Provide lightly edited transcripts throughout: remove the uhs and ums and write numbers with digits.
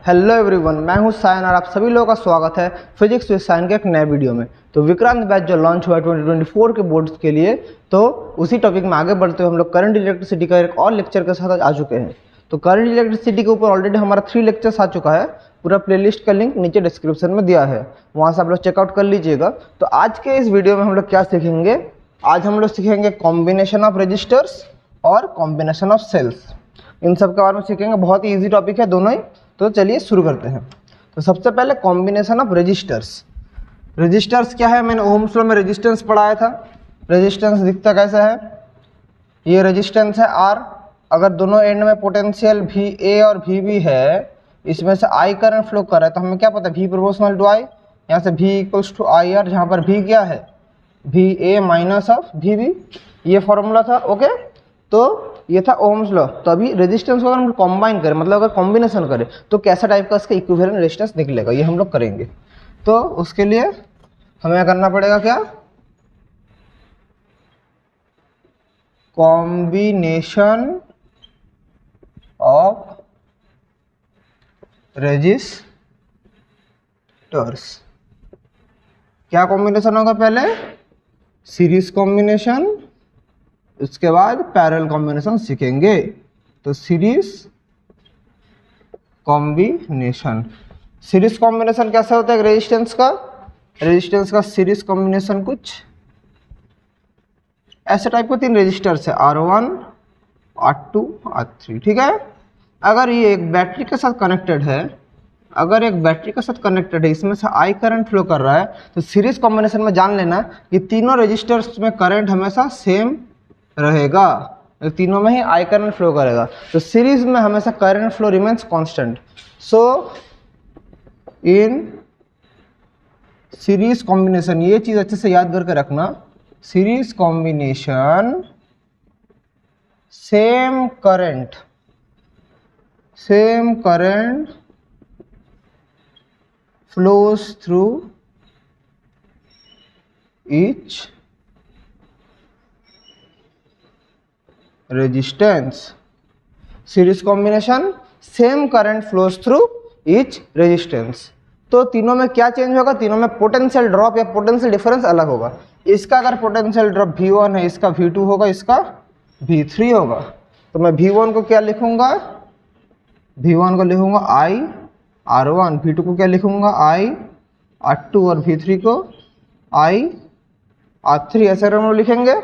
Hello everyone, मैं हूं सायन और आप सभी लोगों का स्वागत है फिजिक्स विद सायन के एक नए वीडियो में। तो विक्रांत बैच जो लॉन्च हुआ है 2024 के बोर्ड्स के लिए, तो उसी टॉपिक में आगे बढ़ते हुए हम लोग करंट इलेक्ट्रिसिटी का एक और लेक्चर के साथ आ चुके हैं। तो करंट इलेक्ट्रिसिटी के ऊपर ऑलरेडी हमारा 3 लेक्चर्स आ चुका है। पूरा प्लेलिस्ट का लिंक नीचे डिस्क्रिप्शन में दिया है, वहाँ से आप लोग चेकआउट कर लीजिएगा। तो आज के इस वीडियो में हम लोग क्या सीखेंगे, आज हम लोग सीखेंगे कॉम्बिनेशन ऑफ रजिस्टर्स और कॉम्बिनेशन ऑफ सेल्स। इन सब के बारे में सीखेंगे, बहुत ही ईजी टॉपिक है दोनों ही। तो चलिए शुरू करते हैं। तो सबसे पहले कॉम्बिनेशन ऑफ रेजिस्टर्स। रेजिस्टर्स क्या है, मैंने ओम्स लॉ में रेजिस्टेंस पढ़ाया था। रेजिस्टेंस दिखता कैसा है, ये रेजिस्टेंस है R। अगर दोनों एंड में पोटेंशियल VA और VB है, इसमें से I करंट फ्लो कर रहा है, तो हमें क्या पता है V प्रोपोर्शनल टू I। यहाँ से V इक्वल्स टू IR, जहाँ पर V क्या है VA माइनस ऑफ VB, ये फॉर्मूला था। ओके, तो ये था ओम्स लॉ। तो अभी रेजिस्टेंस को अगर हम कॉम्बाइन करें, मतलब अगर कॉम्बिनेशन करें, तो कैसा टाइप का इसका इक्विवेलेंट रेजिस्टेंस निकलेगा, ये हम लोग करेंगे। तो उसके लिए हमें करना पड़ेगा क्या, कॉम्बिनेशन ऑफ रेजिस्टर्स। क्या कॉम्बिनेशन होगा, पहले सीरीज कॉम्बिनेशन, उसके बाद पैरेलल कॉम्बिनेशन सीखेंगे। तो सीरीज कॉम्बिनेशन, सीरीज कॉम्बिनेशन कैसा होता है रेजिस्टेंस का, रेजिस्टेंस का सीरीज कॉम्बिनेशन कुछ ऐसे टाइप के 3 रेजिस्टर्स है, R1, R2, R3। ठीक है, अगर ये एक बैटरी के साथ कनेक्टेड है, अगर एक बैटरी के साथ कनेक्टेड है, इसमें से I करंट फ्लो कर रहा है, तो सीरीज कॉम्बिनेशन में जान लेना कि तीनों रेजिस्टर्स में करंट हमेशा सेम रहेगा, तीनों में ही I करंट फ्लो करेगा। तो सीरीज में हमेशा current flow remains constant. So in series combination, ये चीज अच्छे से याद करके रखना, series combination same current flows through each resistance। Series combination same current flows through each resistance. तो तीनों में क्या चेंज होगा, तीनों में पोटेंशियल ड्रॉप या पोटेंशियल डिफरेंस अलग होगा। इसका अगर पोटेंशियल ड्रॉप V1 है, इसका V2 होगा, इसका V3 होगा। तो मैं V1 को क्या लिखूंगा, V1 को लिखूंगा I R1, V2 को क्या लिखूंगा I R2 और V3 को I R3, ऐसे हम लोग लिखेंगे।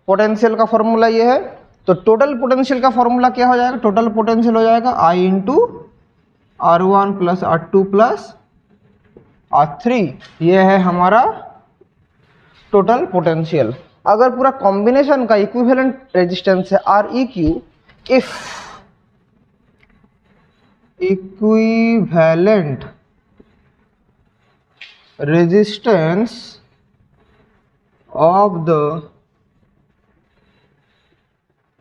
पोटेंशियल का फॉर्मूला ये है। तो टोटल पोटेंशियल का फॉर्मूला क्या हो जाएगा, टोटल पोटेंशियल हो जाएगा I into R1 plus R2 plus R3, ये है हमारा टोटल पोटेंशियल। अगर पूरा कॉम्बिनेशन का इक्विवेलेंट रेजिस्टेंस है REQ, if equivalent resistance of the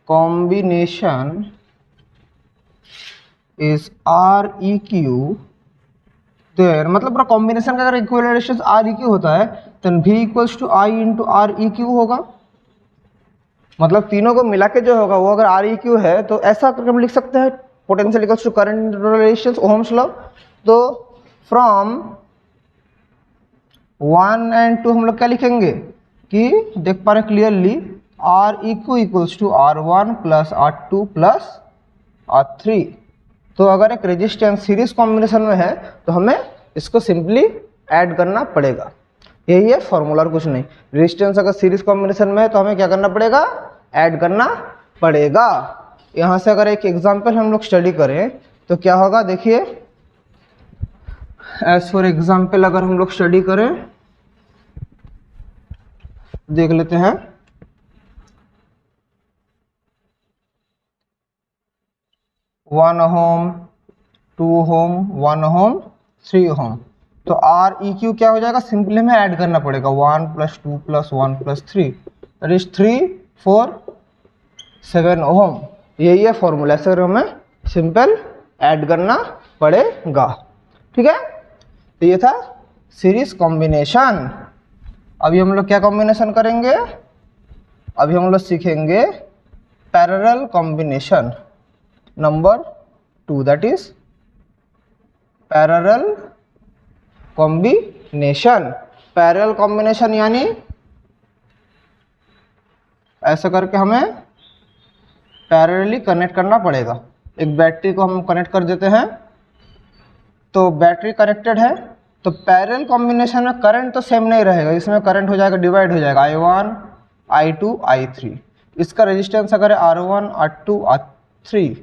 combination is REQ, then मतलब पूरा कॉम्बिनेशन का अगर इक्विवेलेंट रेजिस्टेंस REQ होता है, तो V equals to I into REQ होगा। मतलब तीनों को मिला के जो होगा वो अगर REQ है, तो ऐसा करके हम लिख सकते हैं potential equals to current resistance, Ohm's law. तो फ्रॉम 1 एंड 2 हम लोग क्या लिखेंगे कि देख पा रहे clearly, REQ equals to R1 plus R2 plus R3। तो अगर एक रेजिस्टेंस सीरीज कॉम्बिनेशन में है, तो हमें इसको सिंपली ऐड करना पड़ेगा, यही है फॉर्मूला और कुछ नहीं। रेजिस्टेंस अगर सीरीज कॉम्बिनेशन में है, तो हमें क्या करना पड़ेगा, ऐड करना पड़ेगा। यहाँ से अगर एक एग्जाम्पल हम लोग स्टडी करें तो क्या होगा, देखिए एज फॉर एग्जाम्पल अगर हम लोग स्टडी करें, देख लेते हैं। वन ओम, 2 ओम, 1 ओम, 3 ओम। तो REQ क्या हो जाएगा, सिंपली हमें ऐड करना पड़ेगा 1 plus 2 plus 1 plus 3, that is 3, 4, 7 ओम। यही है फॉर्मूला, से हमें सिंपल ऐड करना पड़ेगा। ठीक है, तो ये था सीरीज कॉम्बिनेशन। अभी हम लोग क्या कॉम्बिनेशन करेंगे, अभी हम लोग सीखेंगे parallel combination number 2, that is parallel combination. Parallel combination यानी ऐसा करके हमें पैरेलली कनेक्ट करना पड़ेगा। एक बैटरी को हम कनेक्ट कर देते हैं, तो बैटरी कनेक्टेड है, तो पैरेलल कॉम्बिनेशन में करंट तो सेम नहीं रहेगा, इसमें करंट हो जाएगा, डिवाइड हो जाएगा I1 I2 I3। इसका रेजिस्टेंस अगर है R1 R2 R3,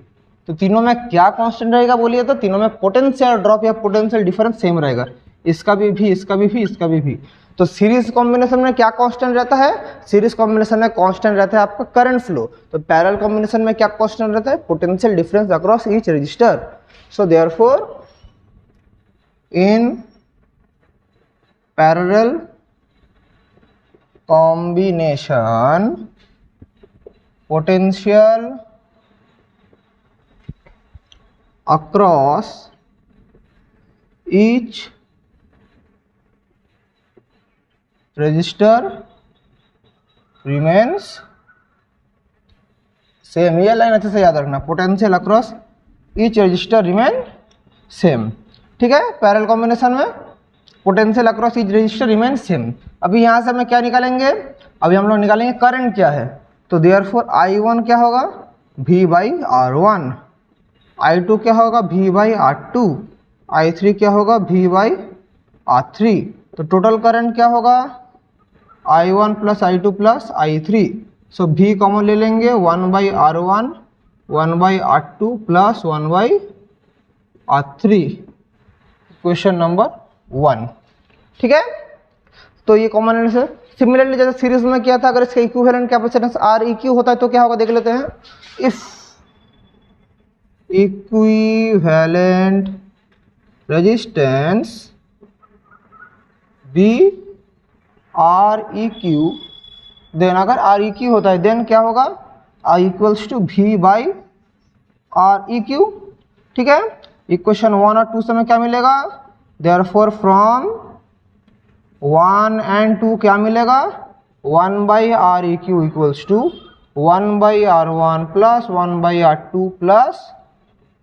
तो तीनों में क्या कांस्टेंट रहेगा बोलिए, तो तीनों में पोटेंशियल ड्रॉप या पोटेंशियल डिफरेंस सेम रहेगा, इसका भी, इसका भी, इसका भी। तो सीरीज कॉम्बिनेशन में क्या कांस्टेंट रहता है, सीरीज कॉम्बिनेशन में कांस्टेंट रहता है आपका करंट फ्लो। तो पैरेलल कॉम्बिनेशन में क्या कांस्टेंट रहता है, potential difference across each resistor. So therefore in parallel combination potential across each register remains same. ये लाइन अच्छे से याद रखना, potential across each resistor remain same. ठीक है, पैरेलल कॉम्बिनेशन में potential across each resistor remain same. अभी यहाँ से हमें क्या निकालेंगे, अभी हम लोग निकालेंगे करंट क्या है, तो देयरफॉर I1 क्या होगा, V/R1, I2 क्या होगा, V/R2, I3 क्या होगा, V/R3। तो टोटल करंट क्या होगा, I1 plus I2 plus I3। सो V कॉमन ले लेंगे, 1/R1 1/R2 plus 1/R3, question number 1। ठीक है, तो ये कॉमन आंसर। सिमिलरली जैसे सीरीज में किया था, अगर इसका इक्विवेलेंट कैपेसिटेंस Req होता है तो क्या होगा देख लेते हैं। If equivalent resistance be Req, then अगर Req होता है देन क्या होगा, I इक्वल्स टू V/Req। ठीक है, इक्वेशन 1 और 2 से हमें क्या मिलेगा, देयरफॉर फ्रॉम 1 एंड 2 क्या मिलेगा, 1/Req equals to 1/R1 plus 1/R2 plus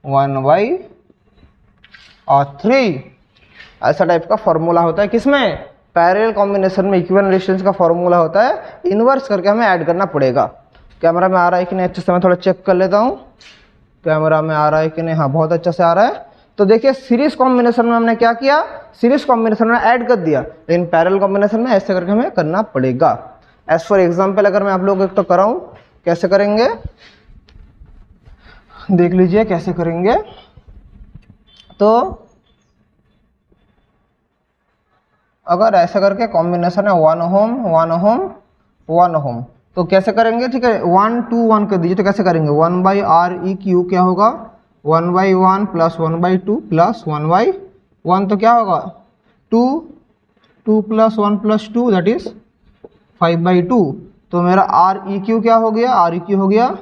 1/R3। ऐसा टाइप का फॉर्मूला होता है किसमें, पैरेलल कॉम्बिनेशन में इक्विवेलेंट रेजिस्टेंस का फॉर्मूला होता है, इन्वर्स करके हमें ऐड करना पड़ेगा। कैमरा में आ रहा है कि नहीं अच्छे से, मैं थोड़ा चेक कर लेता हूँ कैमरा में आ रहा है कि नहीं। हाँ, बहुत अच्छा से आ रहा है। तो देखिए सीरीज कॉम्बिनेशन में हमने क्या किया, सीरीज कॉम्बिनेशन में ऐड कर दिया, लेकिन पैरेलल कॉम्बिनेशन में ऐसे करके हमें करना पड़ेगा। एज फॉर एग्जाम्पल अगर मैं आप लोगों को तो कराऊँ, कैसे करेंगे देख लीजिए कैसे करेंगे। तो अगर ऐसा करके कॉम्बिनेशन है 1 ओम 1 ओम 1 ओम, तो कैसे करेंगे, ठीक है 1 2 1 कर दीजिए। तो कैसे करेंगे, 1/Req क्या होगा, 1/1 प्लस 1/2 प्लस 1/1, तो क्या होगा 2 2 प्लस 1 प्लस 2 दैट इज 5/2। तो मेरा Req क्या हो गया, Req हो गया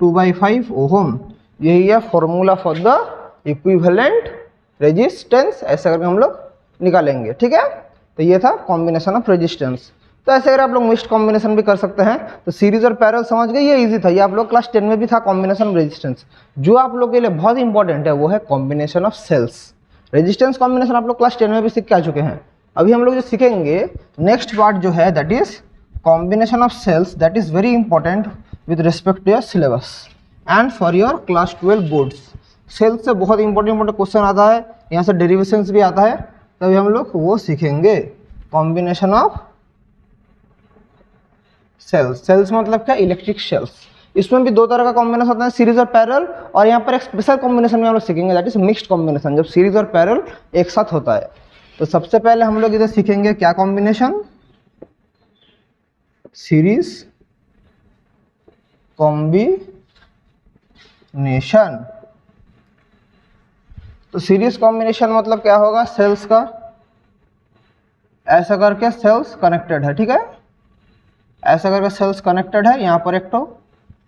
2/5 ओम। यही है formula for the equivalent resistance, ऐसा करके हम लोग निकालेंगे। ठीक है, तो ये था कॉम्बिनेशन ऑफ रेजिस्टेंस। तो ऐसे अगर आप लोग मिक्स्ड कॉम्बिनेशन भी कर सकते हैं। तो सीरीज और पैरेलल समझ गए, ये इजी था, ये आप लोग क्लास 10 में भी था कॉम्बिनेशन ऑफ रेजिस्टेंस। जो आप लोग के लिए बहुत इंपॉर्टेंट है वो है combination of cells. Resistance combination आप लोग क्लास 10 में भी सीख के आ चुके हैं। अभी हम लोग जो सीखेंगे नेक्स्ट पार्ट जो है that is combination of cells, that is very important with respect to your syllabus and for your class 12 boards. Cells से बहुत इंपॉर्टेंट क्वेश्चन आता है, यहाँ से डेरिवेशंस भी आता है, तभी हम लोग वो सीखेंगे। कॉम्बिनेशन ऑफ सेल्स, सेल्स मतलब क्या, इलेक्ट्रिक सेल्स। इसमें भी दो तरह का कॉम्बिनेशन होता है, सीरीज और पैरेलल, और यहाँ पर एक स्पेशल कॉम्बिनेशन में हम लोग सीखेंगे दैट इज मिक्स्ड कॉम्बिनेशन, जब सीरीज और पैरेलल एक साथ होता है। तो सबसे पहले हम लोग इधर सीखेंगे क्या कॉम्बिनेशन, सीरीज कॉम्बिनेशन। तो सीरीज कॉम्बिनेशन मतलब क्या होगा, सेल्स का ऐसा करके सेल्स कनेक्टेड है, ठीक है, ऐसा करके सेल्स कनेक्टेड है। यहाँ पर एक तो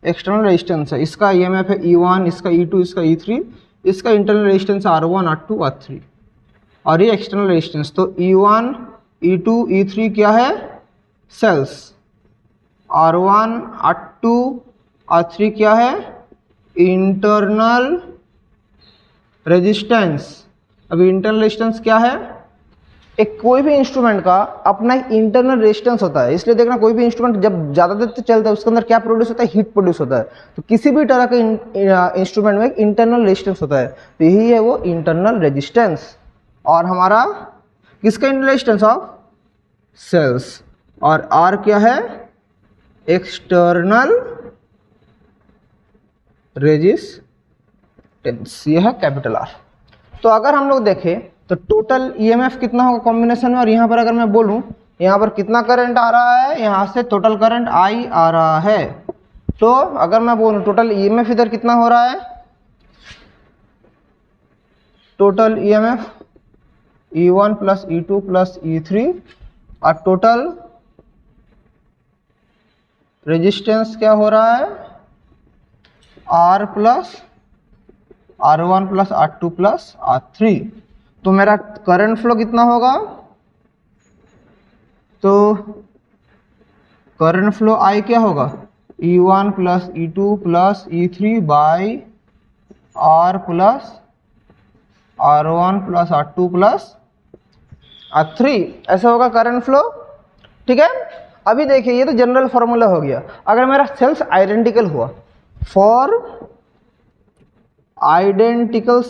एक्सटर्नल रेजिस्टेंस है, इसका ईएमएफ है E1, इसका E2, इसका E3, इसका internal resistance R1 R2 R3, और ये एक्सटर्नल रेजिस्टेंस। तो E1 E2 E3 क्या है, सेल्स, R1 R2 R3 क्या है, इंटरनल रेजिस्टेंस। अभी इंटरनल रेजिस्टेंस क्या है, एक कोई भी इंस्ट्रूमेंट का अपना एक इंटरनल रेजिस्टेंस होता है, इसलिए देखना कोई भी इंस्ट्रूमेंट जब ज़्यादा देर तक चलता है उसके अंदर क्या प्रोड्यूस होता है, हीट प्रोड्यूस होता है। तो किसी भी तरह के इंस्ट्रूमेंट में एक इंटरनल रेजिस्टेंस होता है, तो यही है वो इंटरनल रेजिस्टेंस। और हमारा किसका इंटरनल रेजिस्टेंस, ऑफ सेल्स। और आर क्या है, एक्सटर्नल रेजिस्टेंस, ये है कैपिटल आर। तो अगर हम लोग देखें तो टोटल ईएमएफ कितना होगा कॉम्बिनेशन में, और यहाँ पर अगर मैं बोलूँ यहाँ पर कितना करंट आ रहा है, यहाँ से टोटल करंट आई आ रहा है। तो अगर मैं बोलूँ टोटल ईएमएफ इधर कितना हो रहा है, total EMF E1 plus E2 plus E3, और टोटल रेजिस्टेंस क्या हो रहा है, R plus R1 plus R2 plus R3। तो मेरा करंट फ्लो कितना होगा, तो करंट फ्लो I क्या होगा, E1 plus E2 plus E3 by R plus R1 plus R2 plus R3, ऐसा होगा करंट फ्लो। ठीक है, अभी देखिए ये तो जनरल फॉर्मूला हो गया। अगर मेरा सेल्स आइडेंटिकल हुआ, फॉर आइडेंटिकल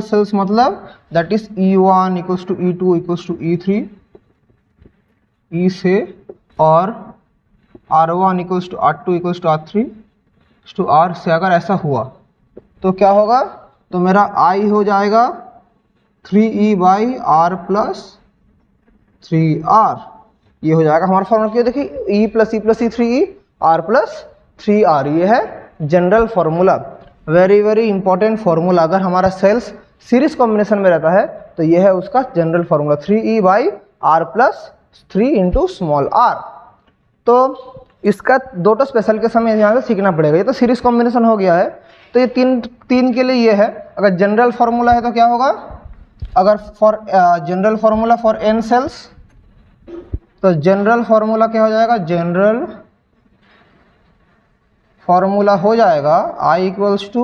सेल्स मतलब that is E1 equals to E2 equals to E3, E से, और R1 equals to R2 equals to R3 to R से अगर ऐसा हुआ तो क्या होगा, तो मेरा I हो जाएगा 3E by R plus 3R, ये हो जाएगा हमारा फॉर्मूला। क्यों, देखिए E plus E 3E R plus 3R, ये है general formula. Very very important formula. अगर हमारा सेल्स सीरीज कॉम्बिनेशन में रहता है तो ये है उसका general formula, 3E by R plus 3 into small r। तो इसका दो तो स्पेशल के समय यहाँ से सीखना पड़ेगा। ये तो सीरीज कॉम्बिनेशन हो गया है, तो ये तीन के लिए ये है। अगर जनरल फॉर्मूला है तो क्या होगा, अगर for general formula for n cells, तो जनरल फॉर्मूला क्या हो जाएगा, जनरल फॉर्मूला हो जाएगा I equals to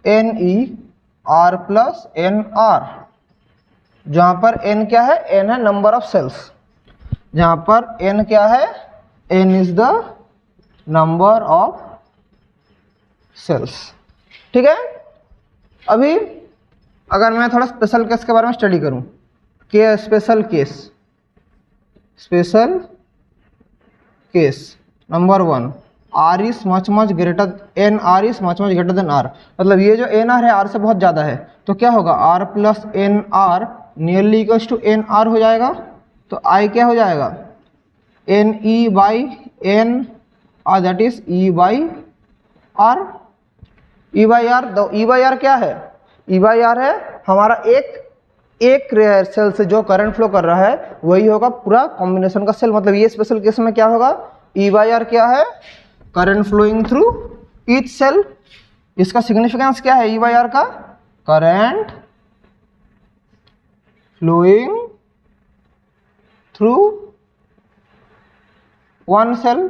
NE R plus NR, जहाँ पर n क्या है, n है नंबर ऑफ सेल्स, जहाँ पर n क्या है, n is the number of cells. ठीक है, अभी अगर मैं थोड़ा स्पेशल केस के बारे में स्टडी करूँ, के special case number 1, R is much greater, NR is much greater than R, मतलब ये जो NR है R से बहुत ज़्यादा है, तो क्या होगा, R plus NR nearly equals to NR हो जाएगा। तो I क्या हो जाएगा, NE बाई N, और that is E by R। E by R, E by R क्या है, E बाई R है हमारा एक सेल से जो करंट फ्लो कर रहा है वही होगा पूरा कॉम्बिनेशन का सेल। मतलब ये स्पेशल केस में क्या होगा, E बाई R क्या है, current flowing through each cell. इसका सिग्निफिकेंस क्या है E बाई R का, current flowing through one cell,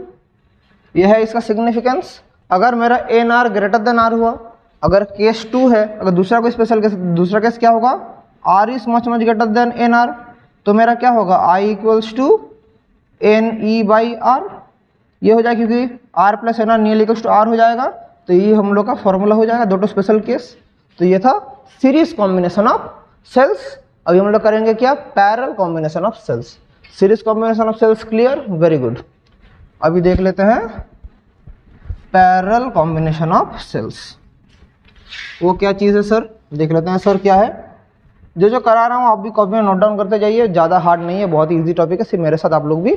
यह है इसका सिग्निफिकेंस। अगर मेरा NR ग्रेटर देन R हुआ, अगर केस 2 है, अगर दूसरा कोई स्पेशल केस, दूसरा केस क्या होगा, R is much greater than NR, तो मेरा क्या होगा, I equals to NE by R, ये हो जाएगा क्योंकि R plus NR near equals to R हो जाएगा। तो ये हम लोग का फॉर्मूला हो जाएगा, दो स्पेशल केस। तो ये था सीरीज कॉम्बिनेशन ऑफ सेल्स। अभी हम लोग करेंगे क्या, parallel combination of cells. Series combination of cells clear, very good. अभी देख लेते हैं पैरेलल कॉम्बिनेशन ऑफ सेल्स, वो क्या चीज़ है सर, देख लेते हैं सर क्या है। जो करा रहा हूँ आप भी कॉपी में नोट डाउन करते जाइए, ज़्यादा हार्ड नहीं है, बहुत इजी टॉपिक है, सिर्फ मेरे साथ आप लोग भी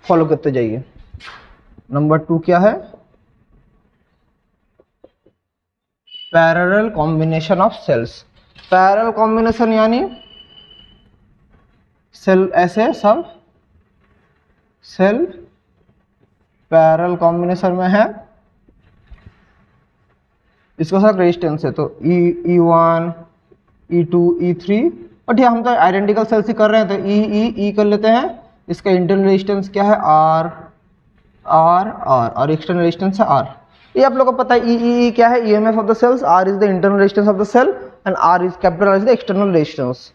फॉलो करते जाइए। नंबर 2 क्या है, parallel combination of cells. Parallel combination यानी सेल ऐसे सब सेल पैरेलल कॉम्बिनेशन में है, इसको साथ रेजिस्टेंस है, तो E1 E2 E3, बट ये हम तो आइडेंटिकल सेल्स ही कर रहे हैं तो E कर लेते हैं। इसका इंटरनल रेजिस्टेंस क्या है, R और एक्सटर्नल रेजिस्टेंस है R। ये आप लोग को पता है ई क्या है, EMF of the cells, R is the internal resistance of the cell and R is capital R is the external resistance.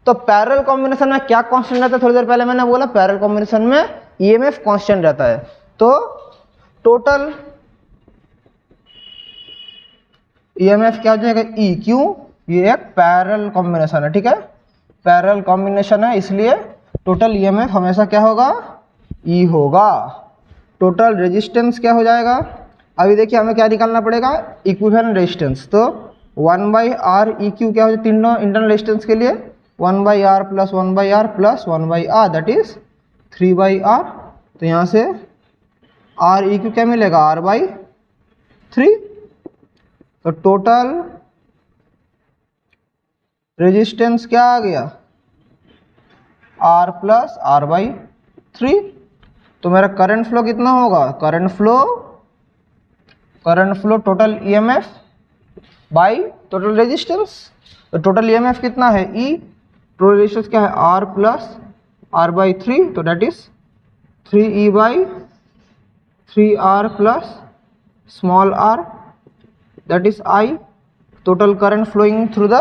तो पैरेलल कॉम्बिनेशन में क्या कांस्टेंट रहता है, थोड़ी देर पहले मैंने बोला पैरेलल कॉम्बिनेशन में ईएमएफ कांस्टेंट रहता है। तो टोटल ईएमएफ क्या हो जाएगा, ई, क्यों, ये एक पैरेलल कॉम्बिनेशन है, ठीक है, पैरेलल कॉम्बिनेशन है, इसलिए टोटल ईएमएफ हमेशा क्या होगा, ई होगा। टोटल रेजिस्टेंस क्या हो जाएगा, अभी देखिए हमें क्या निकालना पड़ेगा, इक्विवेलेंट रेजिस्टेंस। तो 1/r EQ क्या हो जाए, तीनों इंटरनल रेजिस्टेंस के लिए 1/r plus 1/r plus 1/r that is 3/r। तो यहाँ से R EQ क्या मिलेगा, R/3। तो टोटल रेजिस्टेंस क्या आ गया, R प्लस R/3। तो मेरा करंट फ्लो कितना होगा, current flow total EMF by total resistance. तो टोटल ईएमएफ कितना है, ई, टोटल रेजिस्टेंस क्या है, R प्लस R/3, तो that is 3E/3R plus small r that is I। Total current flowing through the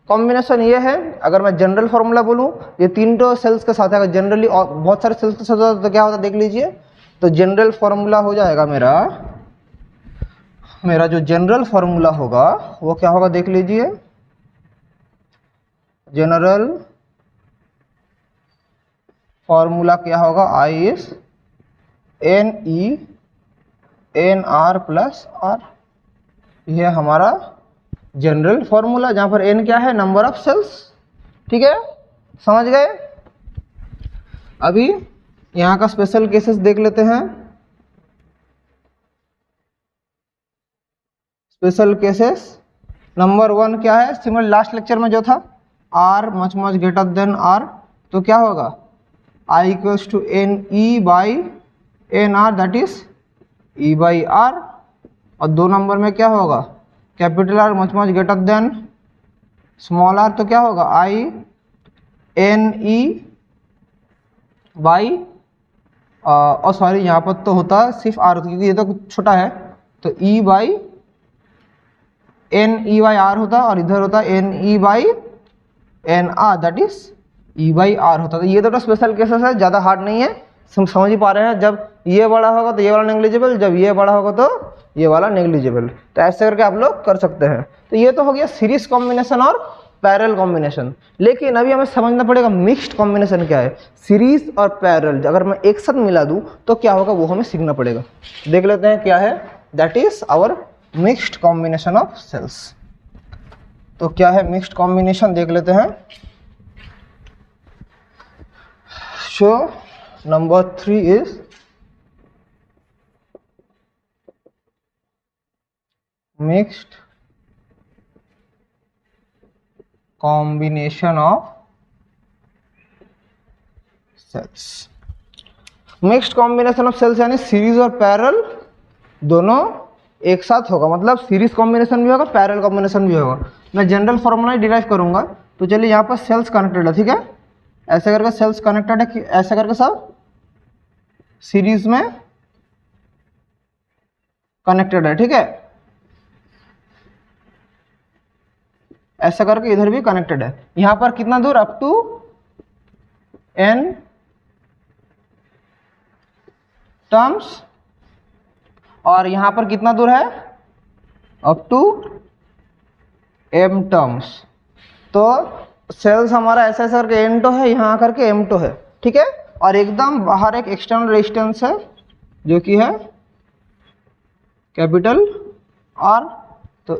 combination ये है। अगर मैं जनरल फॉर्मूला बोलूँ, ये तीनों सेल्स के साथ है, अगर जनरली और बहुत सारे सेल्स के साथ होता तो क्या होता देख लीजिए। तो जनरल फॉर्मूला हो जाएगा मेरा जो जनरल फॉर्मूला होगा वो क्या होगा देख लीजिए, जनरल फॉर्मूला क्या होगा, I is NR plus R। यह हमारा जनरल फॉर्मूला, जहां पर n क्या है, नंबर ऑफ सेल्स, ठीक है, समझ गए। अभी यहाँ का स्पेशल केसेस देख लेते हैं। स्पेशल केसेस नंबर 1 क्या है, सिमिलर लास्ट लेक्चर में जो था, R much greater than R, तो क्या होगा, I equals to NE/NR that is E/R। और 2 नंबर में क्या होगा, capital R much greater than small r, तो क्या होगा, I NE और सॉरी यहाँ पर तो होता सिर्फ R क्योंकि ये तो छोटा है, तो E/NE/R होता और इधर होता NE/NR दैट इज E/R होता। तो ये तो स्पेशल केसेस है, ज़्यादा हार्ड नहीं है, समझ ही पा रहे हैं। जब ये बड़ा होगा तो ये वाला नेग्लिजिबल, जब ये बड़ा होगा तो ये वाला नेग्लिजिबल। तो ऐसे करके आप लोग कर सकते हैं। तो ये तो हो गया सीरीज कॉम्बिनेशन और पैरेलल कॉम्बिनेशन। लेकिन अभी हमें समझना पड़ेगा मिक्स्ड कॉम्बिनेशन क्या है। सीरीज और पैरेलल अगर मैं एक साथ मिला दूं तो क्या होगा वो हमें सीखना पड़ेगा। देख लेते हैं क्या है, that is our mixed combination of cells. तो क्या है मिक्स्ड कॉम्बिनेशन देख लेते हैं। So number 3 is mixed combination of cells। Mixed combination of cells यानी सीरीज और पैरेलल दोनों एक साथ होगा, मतलब सीरीज कॉम्बिनेशन भी होगा पैरेलल कॉम्बिनेशन भी होगा। मैं जनरल फॉर्मूला डिराइव करूंगा। तो चलिए यहाँ पर सेल्स कनेक्टेड है, ठीक है, ऐसे करके सेल्स कनेक्टेड है, ऐसे करके सब सीरीज में कनेक्टेड है, ठीक है, ऐसा करके इधर भी कनेक्टेड है। यहां पर कितना दूर, अप टू n टर्म्स, और यहां पर कितना दूर है, अप टू m टर्म्स। तो सेल्स हमारा ऐसा ऐसा करके n टो है, यहां आकर के m टो है, ठीक है। और एकदम बाहर एक एक्सटर्नल रेजिस्टेंस है जो कि है कैपिटल R। तो E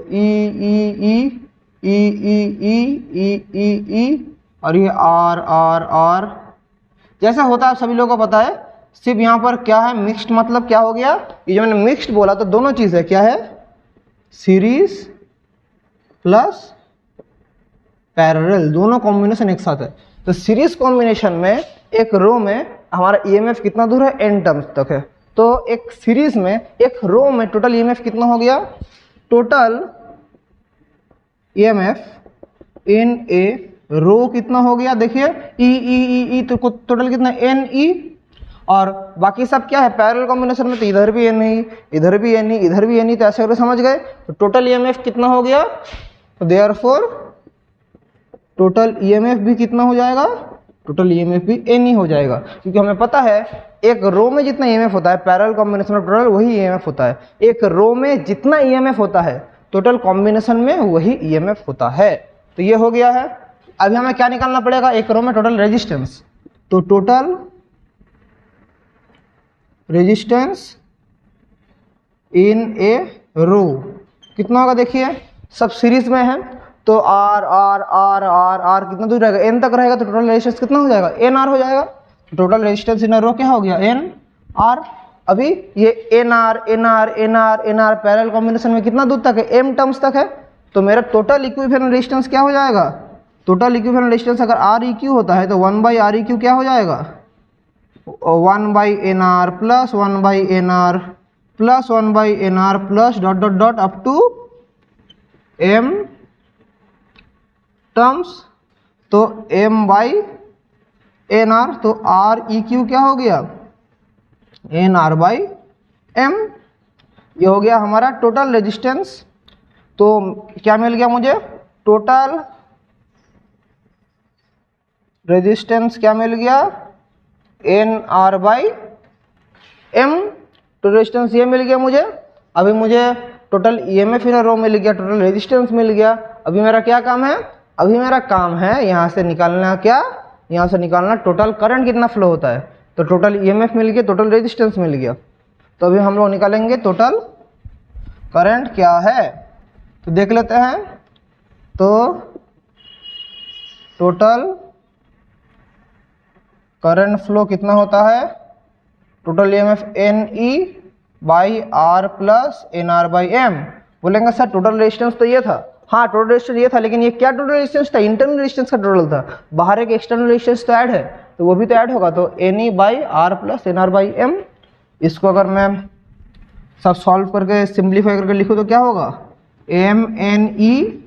और ये R। जैसा होता है सभी लोगों को पता है। सिर्फ यहाँ पर क्या है मिक्स्ड, मतलब क्या हो गया, ये जो मैंने मिक्स्ड बोला तो दोनों चीज है, क्या है, सीरीज प्लस पैरेलल, दोनों कॉम्बिनेशन एक साथ है। तो सीरीज कॉम्बिनेशन में एक रो में हमारा ईएमएफ कितना दूर है, n टर्म्स तक है। तो एक सीरीज में एक रो में टोटल ईएमएफ कितना हो गया, total EMF in a row कितना हो गया, देखिए ई तो टोटल कितना NE, और बाकी सब क्या है पैरेलल कॉम्बिनेशन में, तो इधर भी एन नहीं, इधर भी एन नहीं, इधर भी एन नहीं, तो ऐसे करके समझ गए। तो टोटल ईएमएफ कितना हो गया, तो देयरफॉर टोटल ईएमएफ भी कितना हो जाएगा, टोटल ईएमएफ भी एन ही हो जाएगा, क्योंकि हमें पता है एक रो में जितना ईएमएफ होता है पैरेलल कॉम्बिनेशन ऑफ टोटल वही ईएमएफ होता है। एक रो में जितना ईएमएफ होता है टोटल कॉम्बिनेशन में वही ईएमएफ होता है। तो ये हो गया है। अभी हमें क्या निकालना पड़ेगा, एक रो में टोटल रेजिस्टेंस, तो total resistance in a row कितना होगा, देखिए सब सीरीज में है, तो R R R R R कितना दूर रहेगा, एन तक रहेगा, तो टोटल रेजिस्टेंस कितना हो जाएगा, एन आर हो जाएगा। टोटल रेजिस्टेंस इन रो क्या हो गया, एन आर। अभी ये N R N R N R N R parallel combination में कितना दूर तक है, एम टर्म्स तक है, तो मेरा टोटल इक्विवेलेंट रेजिस्टेंस क्या हो जाएगा, टोटल इक्विवेलेंट रेजिस्टेंस अगर आर ई क्यू होता है तो 1/r ई क्यू क्या हो जाएगा, 1/nr plus 1/nr plus 1/nr प्लस डॉट डॉट डॉट अप टू m टर्म्स, तो m/nr, तो r e q क्या हो गया, nr/m। ये हो गया हमारा टोटल रेजिस्टेंस। तो क्या मिल गया मुझे, टोटल रेजिस्टेंस क्या मिल गया, nr/m। टोटल रेजिस्टेंस ये मिल गया मुझे। अभी मुझे टोटल ईएमएफ इन रो मिल गया, टोटल रेजिस्टेंस मिल गया। अभी मेरा क्या काम है, अभी मेरा काम है यहाँ से निकालना, क्या यहाँ से निकालना टोटल करंट कितना फ्लो होता है। तो टोटल ईएमएफ मिल गया, टोटल रेजिस्टेंस मिल गया, तो अभी हम लोग निकालेंगे टोटल करंट क्या है। तो देख लेते हैं, तो टोटल करंट फ्लो कितना होता है, total EMF N E by R plus N R by M. बोलेंगे सर टोटल रेजिस्टेंस तो ये था, हाँ टोटल रेजिस्टेंस ये था, लेकिन ये क्या टोटल रेजिस्टेंस था, इंटरनल रेजिस्टेंस का टोटल था, बाहर एक एक्सटर्नल रेजिस्टेंस तो ऐड है, तो वो भी तो ऐड होगा, तो N E by R plus N R by M. इसको अगर मैं सब सॉल्व करके सिंप्लीफाई करके लिखूँ तो क्या होगा, M N E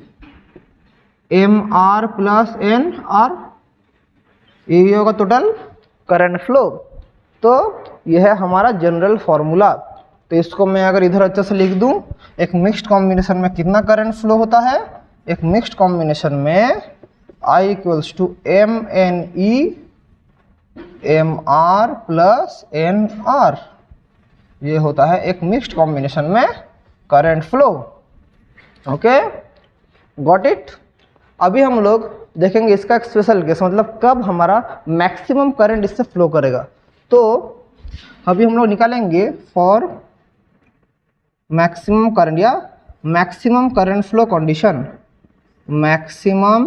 M R plus N R, ये होगा टोटल करंट फ्लो। तो यह है हमारा जनरल फॉर्मूला। तो इसको मैं अगर इधर अच्छे से लिख दूं, एक मिक्स्ड कॉम्बिनेशन में कितना करंट फ्लो होता है, एक मिक्स्ड कॉम्बिनेशन में I equals to M N E M R plus N R, ये होता है एक मिक्स्ड कॉम्बिनेशन में current flow. Okay, got it. अभी हम लोग देखेंगे इसका एक स्पेशल केस, मतलब कब हमारा मैक्सिमम करंट इससे फ्लो करेगा। तो अभी हम लोग निकालेंगे फॉर मैक्सिमम करंट या maximum current flow condition, maximum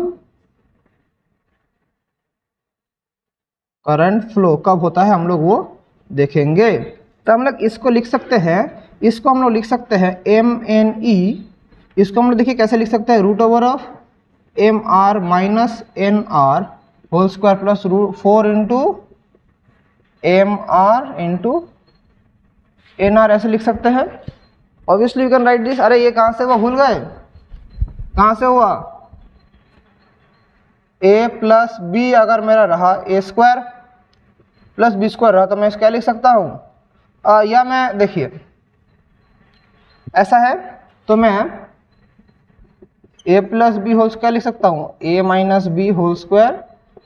current flow कब होता है हम लोग वो देखेंगे। तो हम लोग इसको लिख सकते हैं, इसको हम लोग लिख सकते हैं एम एन ई, इसको हम लोग देखिए कैसे लिख सकते हैं, root over of M R minus N R whole square plus root 4 into M R into N R, ऐसे लिख सकते हैं। Obviously you can write this. अरे ये कहाँ से हुआ, भूल गए कहाँ से हुआ, ए प्लस बी अगर मेरा रहा ए स्क्वायर प्लस बी स्क्वायर रहा, तो मैं इसको क्या लिख सकता हूँ, या मैं देखिए ऐसा है, तो मैं A plus B whole square लिख सकता हूँ, A minus B whole square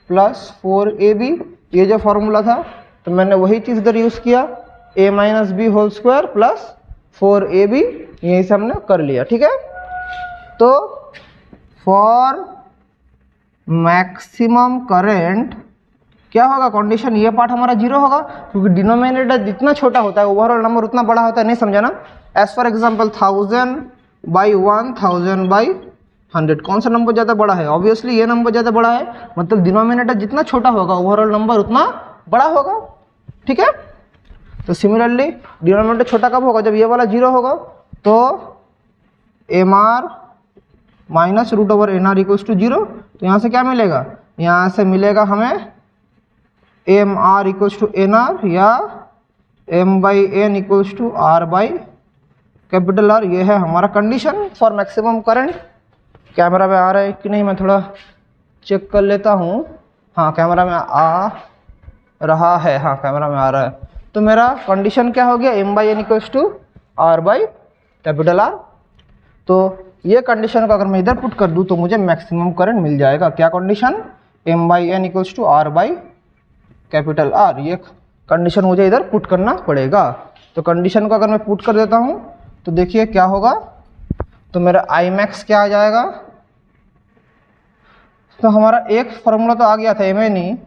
plus 4ab, ये जो फॉर्मूला था तो मैंने वही चीज़ इधर यूज़ किया, A minus B whole square plus 4ab, यही से हमने कर लिया। ठीक है, तो फॉर मैक्सिमम करंट क्या होगा, कंडीशन ये पार्ट हमारा 0 होगा, क्योंकि डिनोमिनेटर जितना छोटा होता है ओवरऑल नंबर उतना बड़ा होता है। नहीं समझा ना, एज फॉर एग्जाम्पल 1000/1000/100, कौन सा नंबर ज़्यादा बड़ा है, ऑब्वियसली ये नंबर ज़्यादा बड़ा है, मतलब डिनोमिनेटर जितना छोटा होगा ओवरऑल नंबर उतना बड़ा होगा। ठीक है, तो सिमिलरली डिनोमिनेटर छोटा कब होगा, जब ये वाला 0 होगा, तो M R minus root over N R equals to 0। तो यहाँ से क्या मिलेगा, यहाँ से मिलेगा हमें M R equals to N R या M by N equals to R by capital R. ये है हमारा condition for maximum current. Camera में आ रहा है कि नहीं, मैं थोड़ा चेक कर लेता हूँ। हाँ कैमरा में आ रहा है, हाँ कैमरा में आ रहा है। तो मेरा कंडीशन क्या हो गया, M by N equals to R by capital R. तो ये कंडीशन को अगर मैं इधर पुट कर दूँ तो मुझे मैक्सिमम करंट मिल जाएगा। क्या condition, M by N equals to R by capital R, ये कंडीशन मुझे इधर पुट करना पड़ेगा। तो कंडीशन को अगर मैं पुट कर देता हूँ तो देखिए क्या होगा, तो मेरा आई मैक्स क्या आ जाएगा, तो हमारा एक फार्मूला तो आ गया था M N E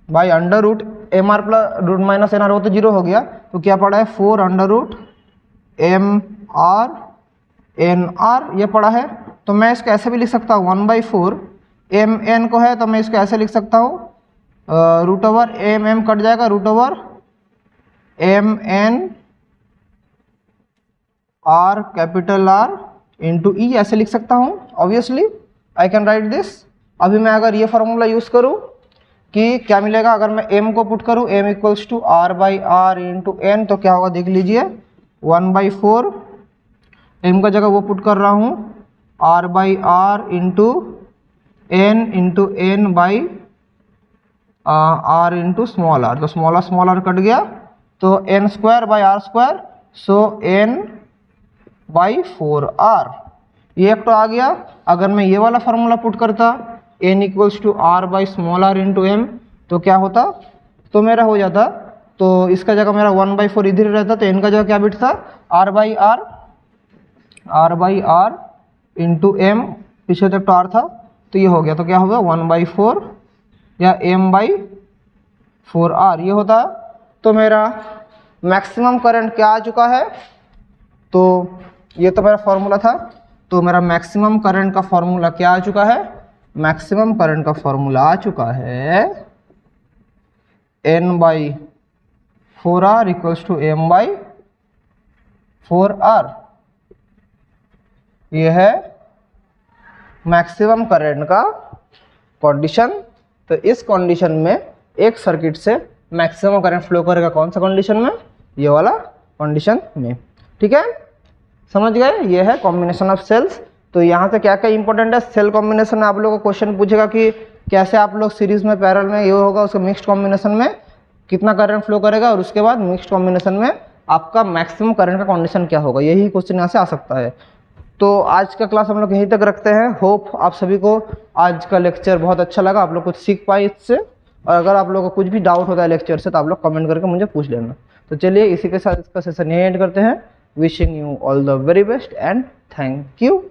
by under root M R plus root minus N R, वो तो जीरो हो गया। तो क्या पड़ा है, 4 under root M R N R, ये पड़ा है। तो मैं इसको ऐसे भी लिख सकता हूँ 1/4 एम एन को है, तो मैं इसको ऐसे लिख सकता हूँ root over M M cut जाएगा, root over M N R capital R into E, ऐसे लिख सकता हूँ। Obviously I can write this. अभी मैं अगर ये फार्मूला यूज़ करूँ कि क्या मिलेगा, अगर मैं m को पुट करूँ m equals to R by R into N, तो क्या होगा देख लीजिए, 1/4 m का जगह वो पुट कर रहा हूँ r by R into N by R into small R. तो स्मॉल आर कट गया, तो N square by R square, so n/4r, ये एक तो आ गया। अगर मैं ये वाला फार्मूला पुट करता n equals to R by small R into M, तो क्या होता, तो मेरा हो जाता, तो इसका जगह मेरा 1/4 इधर रहता, तो n का जगह क्या बिठता, r by R into M, पीछे तक तो r था, तो ये हो गया। तो क्या होगा 1/4 या m/4r, ये होता। तो मेरा मैक्सिमम करंट क्या आ चुका है, तो ये तो मेरा फॉर्मूला था। तो मेरा मैक्सिमम करंट का फॉर्मूला क्या आ चुका है, मैक्सिमम करंट का फॉर्मूला आ चुका है n/4r इक्वल्स टू m/4r, ये है मैक्सिमम करंट का कंडीशन। तो इस कंडीशन में एक सर्किट से मैक्सिमम करंट फ्लो करेगा, कौन सा कंडीशन में, ये वाला कंडीशन में। ठीक है, समझ गए, ये है कॉम्बिनेशन ऑफ सेल्स। तो यहाँ से क्या क्या इंपॉर्टेंट है, सेल कॉम्बिनेशन में आप लोगों को क्वेश्चन पूछेगा कि कैसे आप लोग सीरीज में, पैरेलल में ये होगा, उसके मिक्स्ड कॉम्बिनेशन में कितना करंट फ्लो करेगा, और उसके बाद मिक्स्ड कॉम्बिनेशन में आपका मैक्सिमम करंट का कंडीशन क्या होगा, यही क्वेश्चन यहाँ से आ सकता है। तो आज का क्लास हम लोग यहीं तक रखते हैं। होप आप सभी को आज का लेक्चर बहुत अच्छा लगा, आप लोग कुछ सीख पाए इससे। और अगर आप लोगों को कुछ भी डाउट होता है लेक्चर से, तो आप लोग कमेंट करके मुझे पूछ लेना। तो चलिए इसी के साथ इसका सेशन यहीं एंड करते हैं। Wishing you all the very best and thank you.